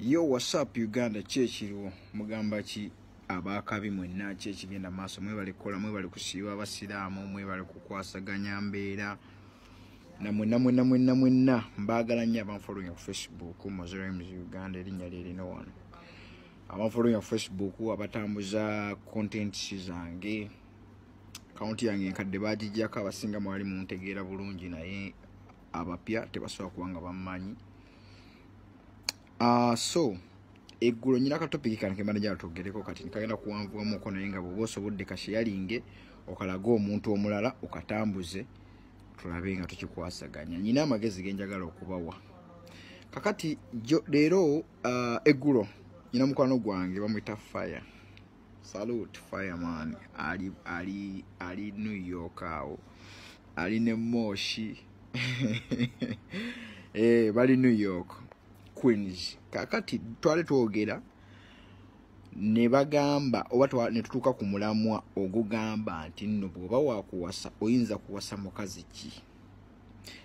Yo, what's up Uganda? Kyekiriwo mugamba ki abakabi mwenna kyekigenda maaso mwe bali kola mwe bali kusiiba abasiraamu mwe bali kukwasaganya mbeera na mwenna mbagala nnyo abanfollowing ku Facebook Mozerims Uganda erinnya lirina wano abanfollowing ku Facebook abatambuza content zange account yange nkadde bagijjako abasinga mwali muntegeera bulungi naye abapya tebasobola kubanga bammanyi. So eggulo nyina ka topic kan kemana jalo tugereko kati nkagenda kuwanvuwa muko naye nga boboso budde kashiyalinge okalaga omuntu omulala okatambuze tulabe nga tukikwasaganya. Nyina amagezi genjagala okubawa kakati leero eggulo nyina mukwano gwange bamwita Fire. Salute Fireman ali New York awo ali ne Moshi bali New York Queens. Kakati twale twogera ne bagamba oba ne tutuuka ku mulamwa ogugamba nti nno bw'oba wakuwasa oyinza kuwasa mukazi ki.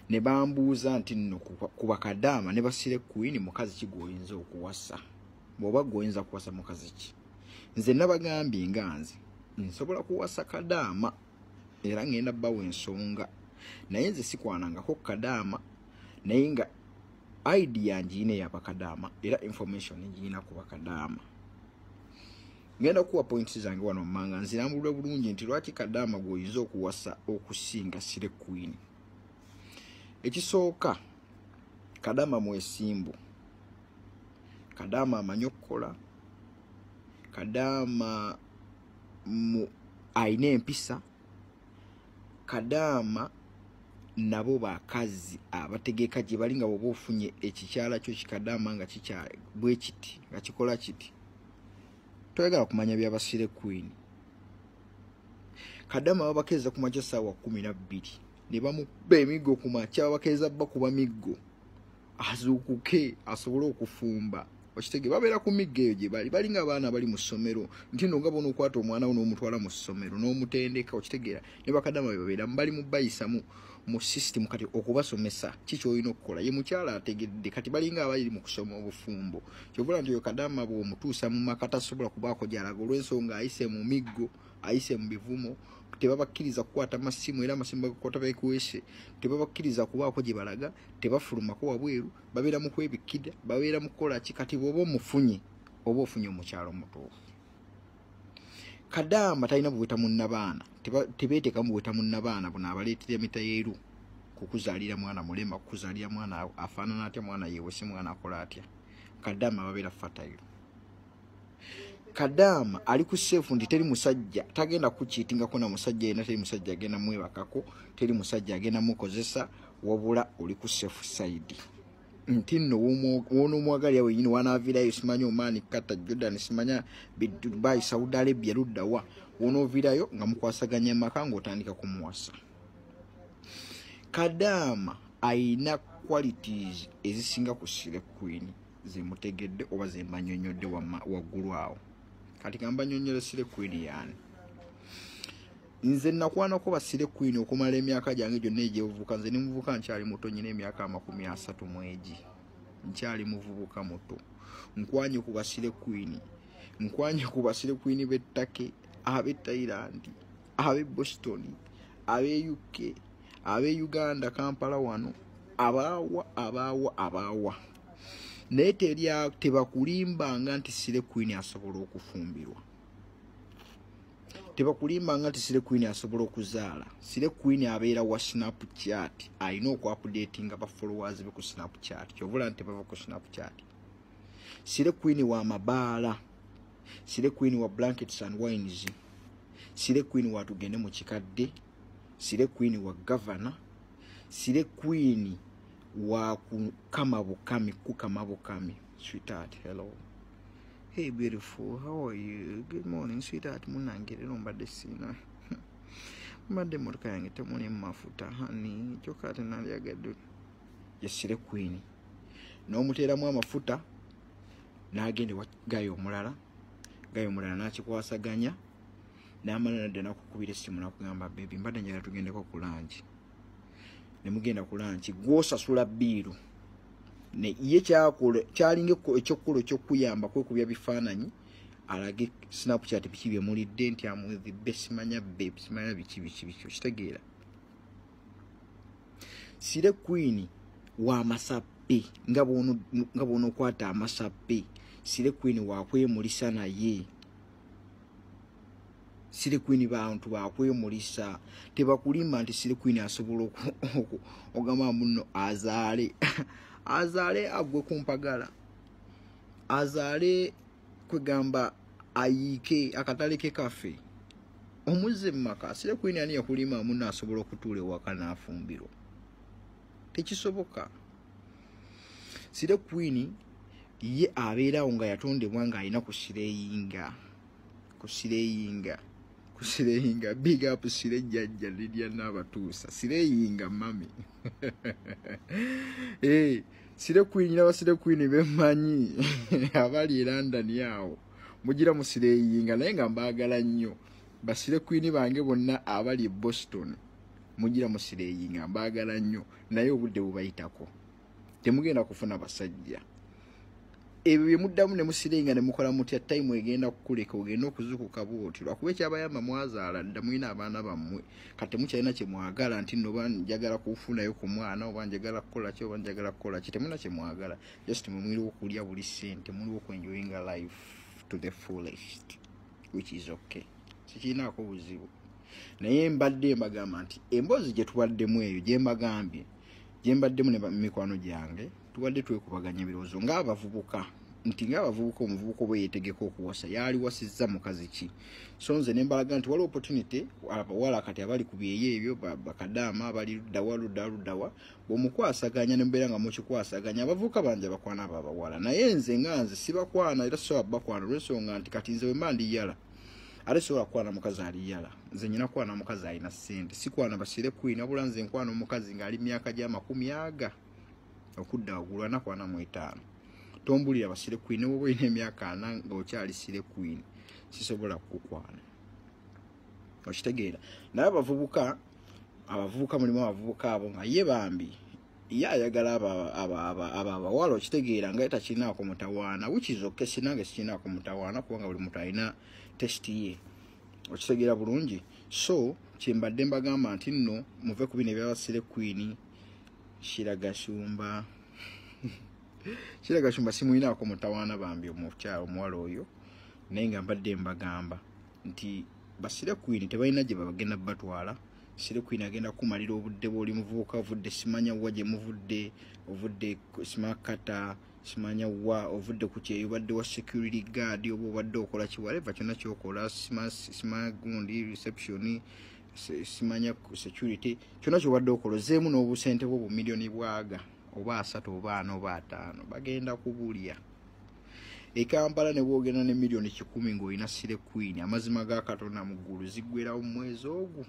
Ne bambuuza nti nno ku bakadaama ne basire Queen mukazi ki gw'oyinza okuwasa bw'oba gw'oyinza kuwasa mukazi ki. Nze nabagambye nga nze nsobola kuwasa kadaama era ngenda bawa ensonga naye nze sikwanangako kadaama naye nga idea njine ya bakadaama era information njina ku bakadaama. Ngenda kuwa points zange wano manga nzirambulwe bulungi nti lwaki kadaama gwoyinza okuwasa okusinga sire Queen. Ekisooka kadaama mwesimbu, kadaama amanyi okukola, kadaama ayina empisa, kadaama nabo bakazi abategeka gye balinga bwoba ofunye ekikyala kyo kikadaama nga kikya bwe kiti nga kikola kiti toyagala kumanya byabasire Queen. Kadaama babakeza ku makya ssaawa 12 ne bamubba emiggo ku makya babakeza bakuba miggo azuukuke asobole okufumba okitege babeera ku miggo eyo gye balinga abaana bali mu ssomero nti nno nga bona okwata omwana wo n'omutwala mu ssomero n'omutendeka okitegeera ne bakadaama babeera bali mu bayisa mu system kati okubasomesa kiki olina okukola ye mukyala ategedde kati balinga abali mu kusoma obufumbo kyobula nti oyo kadaama bw'omutuusa mu maka tasobola kubaako gy'alaga olw'ensonga ayise mu miggo ayise mu bivumo tebabakkiriza kukwata masimu era amasimu bagakwata baikuwese tebabakkiriza kubaako gye balaga tebafulumako wabweru babeera mu kwebikkira babeera mu kukola ki kati bw'oba omufunye oba ofunye omukyalo omutuufu. Kadaama talina buweta munnabaana tebeetekamu buweta munnabaana buno abaleetera emitayeeru kukuzaalira mwana mulema kukuzaalira mwana afaanana atya mwana yeewese mwana akola atya. Kadaama babeera fatayiro. Kadaama ali ku seefu ndi teri musajja tagenda kukiitingako na musajja yena teri musajja agenda mwebakako teri musajja agenda mukozesa wabula oli ku seefu side nti nno w'onoomwagali awo yino wanaavirayo simanya omaani kata Jordan simanya Dubai Saudi Arabia luddawa w'onoovirayo nga mukwasaganya amaka ng'otandika kumuwasa. Kadaama ayina qualities ezisinga ku sire Queen zemutegedde oba zembanyonyodde waggulu awo. Kati gamba nyonyole sire Queen yani nze nakwanako basire Queen okumala emyaka gyange gyonna egy'obuvubuka. Nze nimuvubuka nkyali muto nyina emyaka 30 mwegi nkyali muvubuka muto nkwanye ku basire Queen nkwanye ku basire Queen b'ettake ab'e Thailand ab'e Boston ab'e UK ab'e Uganda Kampala wano abaawa naye tebakulimbanga nti sire Queen asobola okufumbirwa tebakulimbanga nti sire Queen asobola okuzaala. Sire Queen abeera wa Snapchat alina okwapudetinga ba followers be ku Snapchat kyobula nti bava ku Snapchat. Sire Queen wa mabaala, sire Queen wa blankets and wines, sire Queen wa tugende mu kikadde, sire Queen wa governor, sire Queen wa kukama bukami. Sweetheart, hello. Hey beautiful, how are you? Good morning sweetheart. Munangire lombadde sina mbadde motoka yange temuli mafuta honey kyokka tenalyagadde. Yesire Queen n'omuteeramu amafuta n'agende gayo omulala n'akikwasaganya n'amala nadde nakukubira essimu nakugamba baby mbadde njagala tugendeko ku langi ne mugenda ku langi gw'osasula bbiiru ne ye kyalinga ekyokkola ekyokuyamba kwekubya bifaananyi alage Snapchat biki bye mulidde nti amwezibbe simanya biki okitegeera. Sire Queen wa masappe nga bono kwata amasappe. Sire Queen wa kwemulisa naye. Sire Queen bantu bakwemulisa tebakulima nti Sire Queen asobola ogamba muno azaale azaale agwe kumpagala azaale kwegamba ayike akatale ke kafe omuze maka. Sire Queen ani yakulima muno asobola okutuula ewaka n'afumbirwa tekisoboka. Sire Queen ye abeerawo nga yatondebwa nga alina kusireyinga big up Sire jjajja Lydia n'abatuusa sireyinga mami Sire Queen n'aba Sire Queen bemmanyi abali e London yawo mugira musireyinga naye nga mbaagala nnyo ba Sire Queen bange bonna abali e Boston mugira musireyinga mbaagala nnyo naye obudde bubayitako temugenda kufuna basajja ebyo bye muddamu ne musirenga ne mukola mutya time egenda kukuleka ogenda okuzukuka bwoti lwakuba ekyabayamba mwazaala dda mulina abaana bammwe kati mukyalina kye mwagala nti nno banjagala kufunayo ku mwana oba njagala kukola ki oba njagala kukola ki temuna kye mwagala just mumwiriwo okulya buli ssente muliwo okwenjoyinga life to the fullest which is okay sikirinaako buzibu naye mbadde mbagamba nti emboozi gye tubaddemu eyo gye mbaddemu ne mikwano gyange tubadde twekubaganya ebirowoozo ng'abavubuka nti ng'abavubuka omuvubuka bwe yeetegeka okuwasa yaliwasizza mukazi ki so nze ne mbalaga nti waliwo opportunity abawala kati abali ku byeyo ebyo bakadaama abali luddawa bw'omukwasaganya ne mbeera nga mukikwasaganya abavubuka bange bakwana ababawala naye nze nga nze sibakwana era sobola bakwana olw'ensonga nti kati nze bwe mba ndi yala ate sobola kwana mukazi ali yala nze nyina kwana mukazi alina ssente sikwana ba Sire Queen wabula nze nkwana omukazi ng'ali myaka gya 10 okudda waggulu anakwana mu 5 tombulira ba Sire Queen wowe olina emyaka 4 ng'okyali Sire Queen sisobola kukwana okitegeera naye abavubuka mulimu abavubuka abo nga ye bambi ye ayagala abawala okitegeera nga takirinaako mutawaana which is okay sinange sikirinaako mutawaana kubanga buli muntu alina testi ye okitegeera bulungi so kyembadde mbagamba nti nno muve ku bino ebyaba Sire Queen Shiragashumba simulinaako mutawaana bambi omukyalo omuwala oyo naye nga mbadde mbagamba nti ba Sire Queen tebalina gye bagenda batwala. Sire Queen agenda kumalira obudde bw'oli muvubuka ovudde simanya wa gye muvudde ovudde simakata simanya wa ovudde ku kyeyo badde wa security guard oba obadde okola kiwaleva kyonna kyokola simagundi reception simanya security kyonna kyobadde okola zeemu n'obusente bwo bumiliyoni bwaga oba 3 oba 4 oba 5 bagenda kubulya e Kampala ne bwogenda ne miliyoni 10 ng'olina Sire Queen amazima ga Katonda mu ggulu ziggwerawo mu mwezi ogu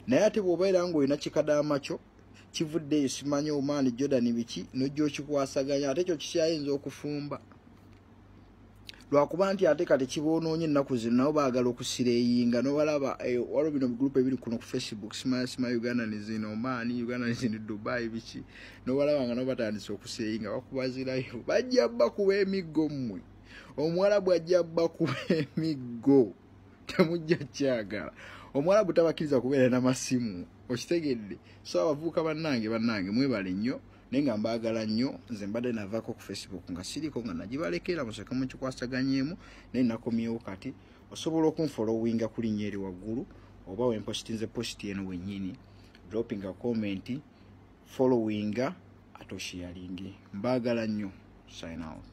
naye ate bw'obeera ng'olina kikadaama kyo kivuddeyo simanyi omaani Jordan biki n'ojja okikwasaganya ate kyo kikyayinza okufumba lwakuba nti ate kati kiboonoonye ennaku zino nabo baagala okusireyinga nobalaba waliwo bino bigrupu ebiri kuno ku Facebook sima Uganda nizino Omaani Uganda nizino Dubai biki nobalaba nga nabo batandise okusireyinga bakubazirayo bajja bakuba emiggo mmwe Omuwarabu ajja bakuba emiggo temujja kyagala Omuwarabu tabakkiriza kubeera n'amasimu okitegedde so abavubuka bannange mwebale nnyo naye nga mbaagala nnyo nze mbadde navaako ku Facebook nga siriko nga nagibalekera musooke mukikwasaganyemu naye nakomyewo kati osobola okunfollowinga ku linnya eri waggulu oba wempositinze posti eno wennyini droppinga comment followinga ate osharinge mbaagala nnyo sign out.